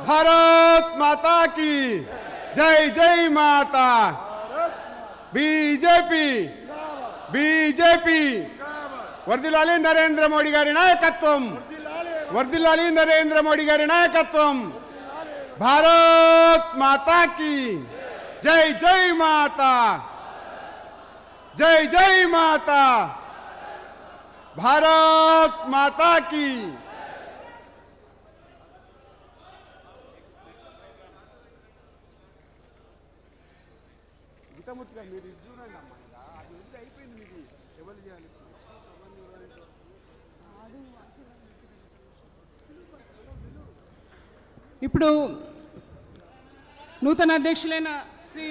भारत माता की जय जय माता। बीजेपी बीजेपी वर्दिलाली नरेंद्र मोदी गारी नायकत्वम, वर्दिलाली नरेंद्र मोदी गारी नायकत्वम। भारत माता की जय जय माता, जय जय माता। भारत माता की ఇప్పుడు నూతన అధ్యక్షులైన శ్రీ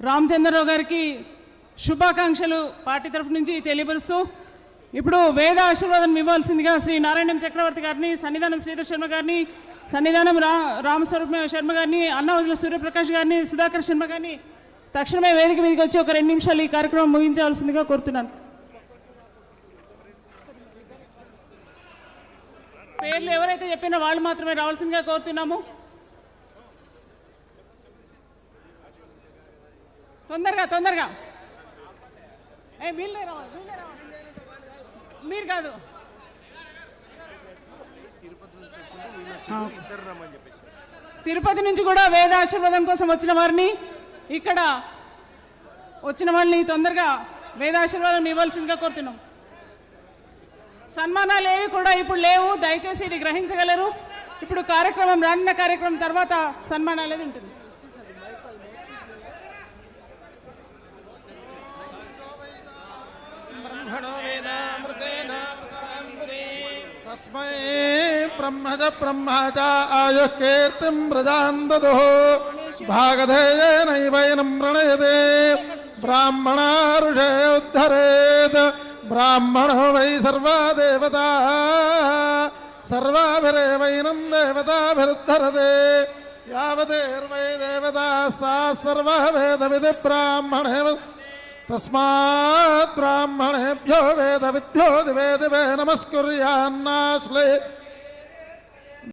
రామచంద్రరావు గారికి శుభాకాంక్షలు పార్టీ తరఫు నుంచి తెలియపరుస్తూ ఇప్పుడు వేద ఆశీర్వాదం ఇవ్వాల్సిందిగా శ్రీ నారాయణం చక్రవర్తి గారిని, సన్నిధానం శ్రీధర్ శర్మ గారిని, సన్నిధానం రామస్వరూప శర్మ గారిని, అన్నవజుల సూర్యప్రకాష్ గారిని, సుధాకర్ శర్మ గారిని తక్షణమే వేదిక మీదకి వచ్చి ఒక 2 నిమిషాలు ఈ కార్యక్రమం ముగించవలసిందిగా కోరుతున్నాను. పేర్లు ఎవరైతే చెప్పినా వాళ్ళు మాత్రమే రావాల్సిందిగా కోరుతున్నాము. తొందరగా తొందరగా వీళ్ళే రావాలి, మీరు కాదు. తిరుపతి నుంచి కూడా వేద ఆశీర్వాదం కోసం వచ్చిన వారిని, ఇక్కడ వచ్చిన వాళ్ళని తొందరగా వేద ఆశీర్వాదం ఇవ్వాల్సిందిగా కోరుతున్నాం. సన్మానాలు ఏవి కూడా ఇప్పుడు లేవు, దయచేసి ఇది గ్రహించగలరు. ఇప్పుడు కార్యక్రమం రానున్న కార్యక్రమం తర్వాత సన్మానాలు అనేది ఉంటుంది. तस्मै ब्रह्मज ब्रह्मच आयुः कीर्तिं प्रजां ददुः भागधेयेनैवैनं प्रणयते ब्राह्मणा ऋषे उद्धरेत् ब्राह्मणो वै सर्वा देवता सर्वाभिरेवैनं देवताभिरुद्धरते यावदेर्वै देवतास्ताः सर्वः वेदविधि ब्राह्मणे तस्मात् ब्राह्मणेभ्यो वेदविद्भ्यो दिवे दिवे नमस्कुर्यान्नाश्ले